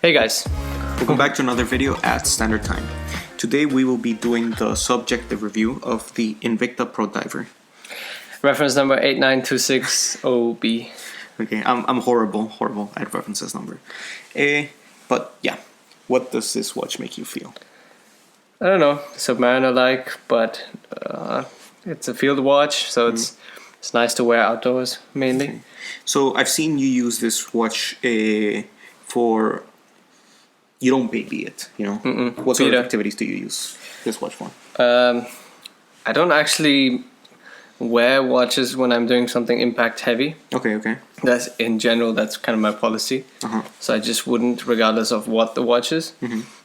Hey guys. Welcome back to another video at Standard Time. Today we will be doing the subjective review of the Invicta Pro Diver. Reference number 89260B. Okay, I'm horrible at references number. But yeah, what does this watch make you feel? I don't know, Submariner-like, but it's a field watch, so it's nice to wear outdoors mainly. Okay. So I've seen you use this watch for... You don't baby it, you know? What sort of activities do you use this watch for? I don't actually wear watches when I'm doing something impact heavy. Okay. That's in general, that's kind of my policy. So I just wouldn't, regardless of what the watch is.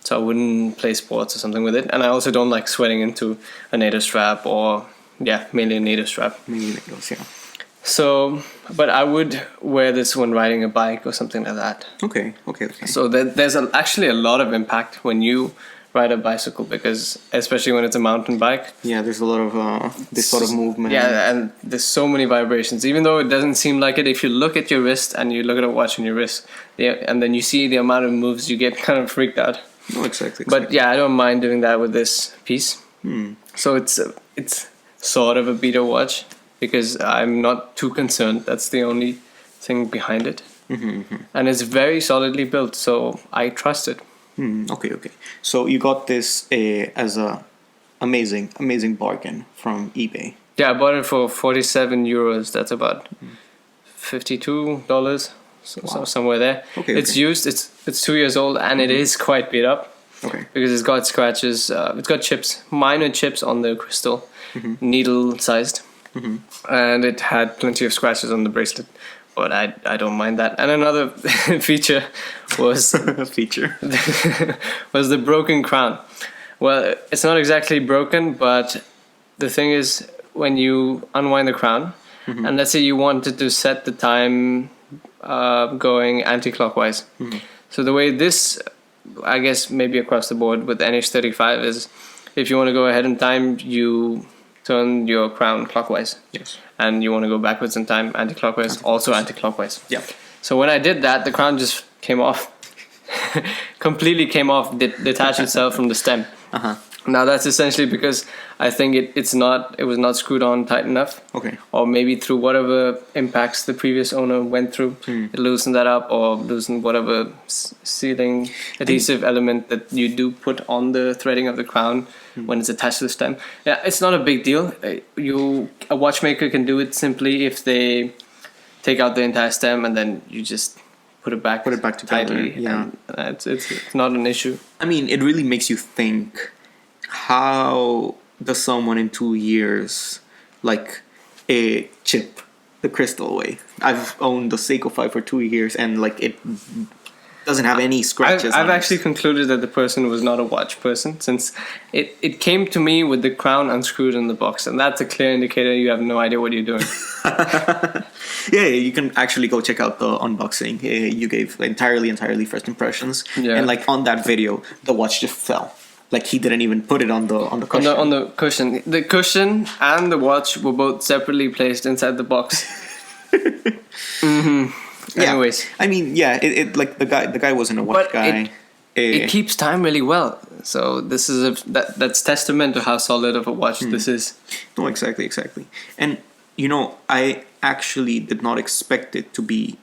So I wouldn't play sports or something with it. And I also don't like sweating into a NATO strap or, mainly a NATO strap. Mainly NATOs, yeah. So, but I would wear this when riding a bike or something like that. Okay. So there's actually a lot of impact when you ride a bicycle, because especially when it's a mountain bike. Yeah, there's a lot of this sort of movement. Yeah, and there's so many vibrations. Even though it doesn't seem like it, if you look at your wrist and you look at a watch on your wrist, and then you see the amount of moves, you get kind of freaked out. No, exactly. But yeah, I don't mind doing that with this piece. So it's sort of a beater watch, because I'm not too concerned. That's the only thing behind it. And it's very solidly built, so I trust it. Okay. So you got this as a amazing bargain from eBay. Yeah, I bought it for 47 euros. That's about $52, so somewhere there. Okay. It's used. It's 2 years old, and it is quite beat up. Okay. Because it's got scratches. It's got chips, minor chips on the crystal, needle sized. And it had plenty of scratches on the bracelet, but I don't mind that. And another feature was was the broken crown. Well, it's not exactly broken, but the thing is, when you unwind the crown, and let's say you wanted to set the time going anti-clockwise. So the way this, I guess maybe across the board with NH35, is if you want to go ahead in time, you turn your crown clockwise. Yes. And you want to go backwards in time, anti-clockwise, also anti-clockwise. Yeah. So when I did that, the crown just came off. Completely came off, detached itself from the stem. Now that's essentially because I think it was not screwed on tight enough. Okay. Or maybe through whatever impacts the previous owner went through, it loosened that up, or loosened whatever sealing adhesive element that you do put on the threading of the crown when it's attached to the stem. Yeah, it's not a big deal. A watchmaker can do it simply if they take out the entire stem and then you just put it back together. tightly. Yeah. It's not an issue. I mean, it really makes you think, how does someone in 2 years chip the crystal away? I've owned the Seiko 5 for 2 years, and it doesn't have any scratches. I've actually concluded that the person was not a watch person, since it came to me with the crown unscrewed in the box, and that's a clear indicator you have no idea what you're doing. Yeah, you can actually go check out the unboxing. You gave entirely first impressions, and on that video, the watch just fell. He didn't even put it on the cushion. On the cushion. The cushion and the watch were both separately placed inside the box. Anyways, I mean, the guy wasn't a watch guy. It keeps time really well. So this is that's testament to how solid of a watch this is. No, exactly. And I actually did not expect it to be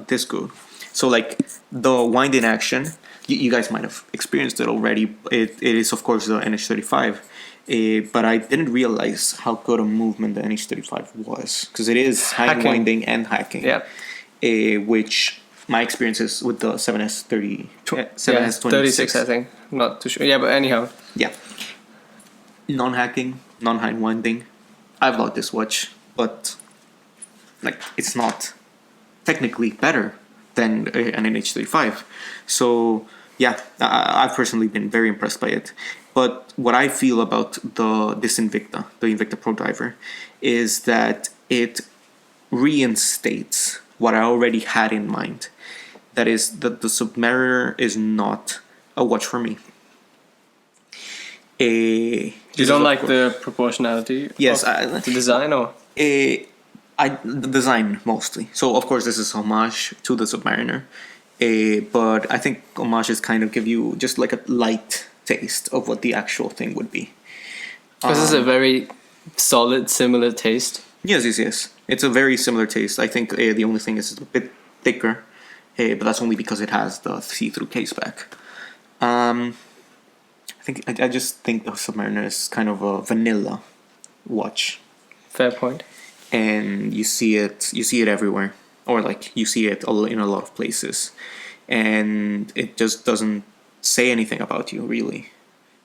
this good. So the winding action, you guys might have experienced it already. It is of course the NH35. But I didn't realize how good a movement the NH35 was, because it is high winding and hacking. Yeah. Which my experiences with the 7S30, 36, I think. Not too sure. Yeah, but anyhow. Yeah. Non-hacking, non-high winding. I've loved this watch, but it's not technically better than an NH35. So yeah, I've personally been very impressed by it. But what I feel about this Invicta, the Invicta Pro Diver, is that it reinstates what I already had in mind. That is that the Submariner is not a watch for me. You don't like the proportionality? Yes, the design, or the design mostly. So of course this is homage to the Submariner. But I think homages kind of give you just like a light taste of what the actual thing would be. This is a very solid, similar taste. Yes. It's a very similar taste. I think the only thing is it's a bit thicker, but that's only because it has the see-through case back. I just think the Submariner is kind of a vanilla watch, Fair point. and you see it everywhere, or like you see it in a lot of places, and it just doesn't say anything about you really.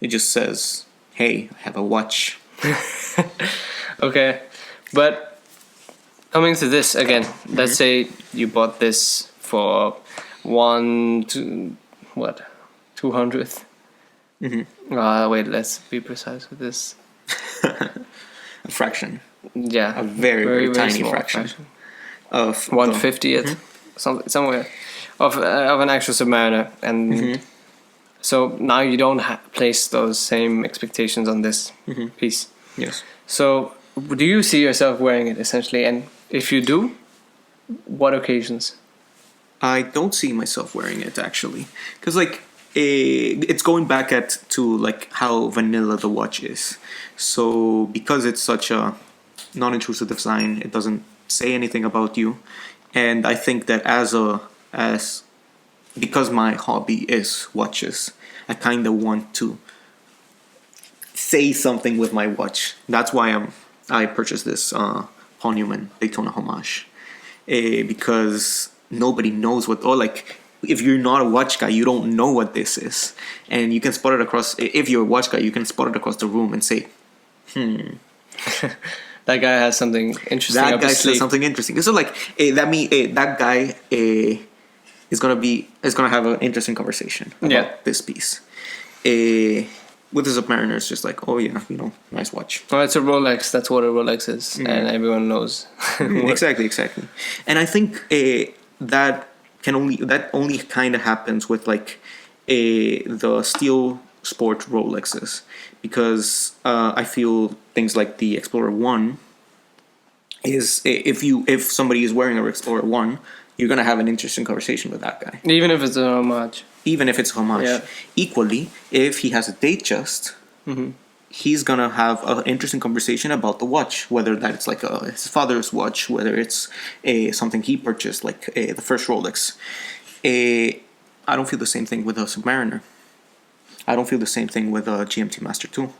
It just says, "Hey, I have a watch." Okay, but coming to this again, let's say you bought this for 200th. Wait, let's be precise with this. A fraction, Yeah, a very tiny small fraction of 1/50th, somewhere of an actual Submariner, and so now you don't place those same expectations on this piece. Yes. So, do you see yourself wearing it essentially? And if you do, what occasions? I don't see myself wearing it actually, because like it's going back to like how vanilla the watch is. So because it's such a non-intrusive design, it doesn't say anything about you, and I think that because my hobby is watches, I kind of want to say something with my watch. That's why I purchased this Paul Newman Daytona homage, because nobody knows if you're not a watch guy, you don't know what this is, and you can spot it across. If you're a watch guy, you can spot it across the room and say, That guy has something interesting. That guy says something interesting. So like that guy is gonna have an interesting conversation about this piece. With the Submariner, it's just like, oh yeah, nice watch. Well, it's a Rolex. That's what a Rolex is, and everyone knows. Exactly. And I think that only kind of happens with like the steel sport Rolexes, because I feel things like the Explorer 1 is, if somebody is wearing a Explorer 1, you're gonna have an interesting conversation with that guy, Even if it's a homage. even if it's homage. Yeah. Equally, if he has a date just, he's gonna have an interesting conversation about the watch, whether that's like his father's watch, whether it's something he purchased, like the first Rolex. I don't feel the same thing with a Submariner. I don't feel the same thing with a GMT Master 2.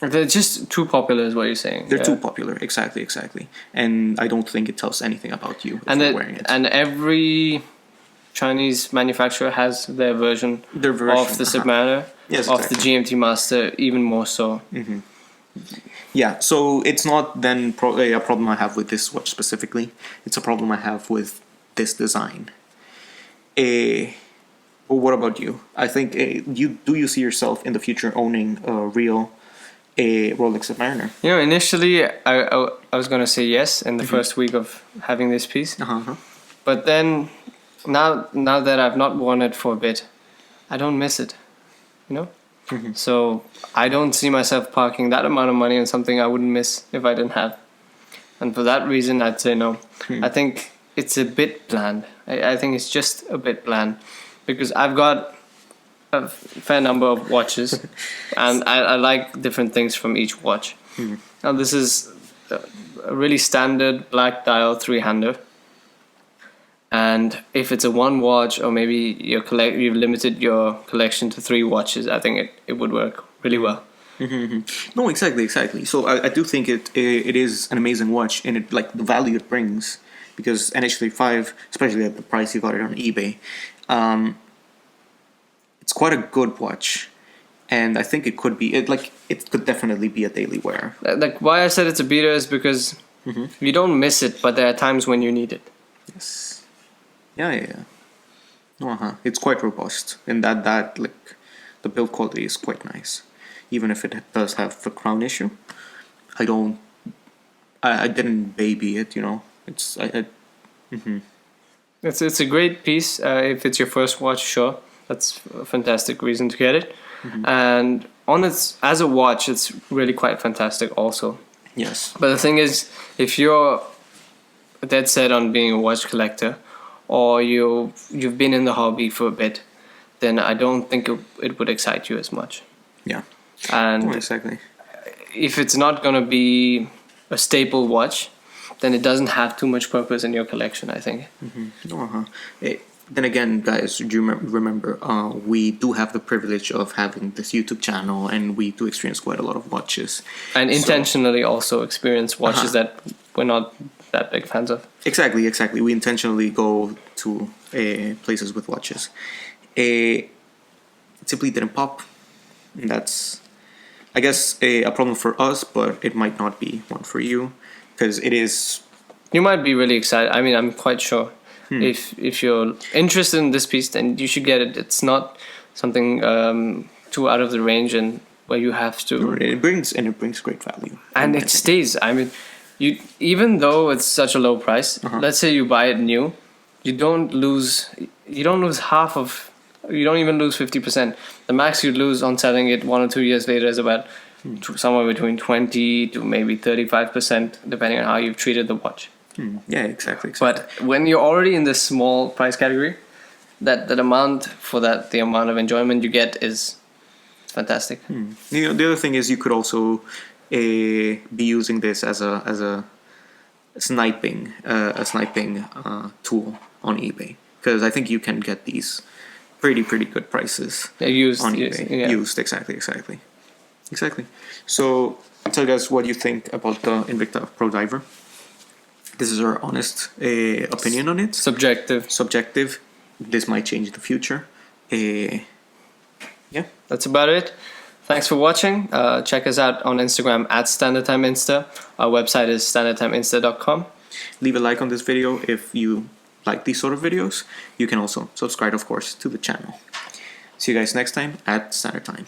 They're just too popular, is what you're saying. They're too popular, exactly. And I don't think it tells anything about you if you're wearing it. And every Chinese manufacturer has their version of the Submariner, Yes, of the exactly. GMT Master, even more so. Yeah, so it's not then a problem I have with this watch specifically. It's a problem I have with this design. Well, what about you? I think you see yourself in the future owning a real Rolex Submariner? Initially I was gonna say yes in the first week of having this piece, but then now that I've not worn it for a bit, I don't miss it. So I don't see myself parking that amount of money on something I wouldn't miss if I didn't have. And for that reason, I'd say no. I think it's a bit bland. I think it's just a bit bland, because I've got a fair number of watches, and I like different things from each watch. Now this is a really standard black dial 3-hander. And if it's a one watch, or maybe you've limited your collection to 3 watches, I think it would work really well. No, exactly. So I do think it is an amazing watch, and it like the value it brings, because NH35, especially at the price you got it on eBay, it's quite a good watch, and I think it could definitely be a daily wear. Like why I said it's a beater is because you don't miss it, but there are times when you need it. Yes. Yeah. It's quite robust, and that like the build quality is quite nice, even if it does have the crown issue. I didn't baby it, It's It's a great piece. If it's your first watch, sure, that's a fantastic reason to get it. And as a watch, it's really quite fantastic also. Yes. But the thing is, if you're dead set on being a watch collector, or you've been in the hobby for a bit, then I don't think it would excite you as much. Yeah. And Oh, exactly. if it's not going to be a staple watch, then it doesn't have too much purpose in your collection, I think. Uh-huh. Then again, guys, do you remember? We do have the privilege of having this YouTube channel, and we do experience quite a lot of watches. And intentionally also experience watches Uh-huh. that we're not that big fans of. Exactly. We intentionally go to places with watches. It simply didn't pop. And that's, I guess, a problem for us, but it might not be one for you, because it is. You might be really excited. I mean, I'm quite sure. If you're interested in this piece, then you should get it. It's not something too out of the range and where you have to. It brings great value. And it stays. I mean, you even though it's such a low price, let's say you buy it new, you don't lose half of. You don't even lose 50%. The max you'd lose on selling it 1 or 2 years later is about somewhere between 20 to maybe 35%, depending on how you've treated the watch. Yeah, exactly. But when you're already in this small price category, that amount for the amount of enjoyment you get is fantastic. The other thing is you could also be using this as a sniping tool on eBay, because I think you can get these pretty good prices Used on eBay. yeah. Used, exactly. So tell us what you think about the Invicta Pro Diver. This is our honest opinion on it. Subjective. This might change in the future. Yeah. That's about it. Thanks for watching. Check us out on Instagram at StandardTimeInsta. Our website is standardtimeinsta.com. Leave a like on this video if you like these sort of videos. You can also subscribe, of course, to the channel. See you guys next time at Standard Time.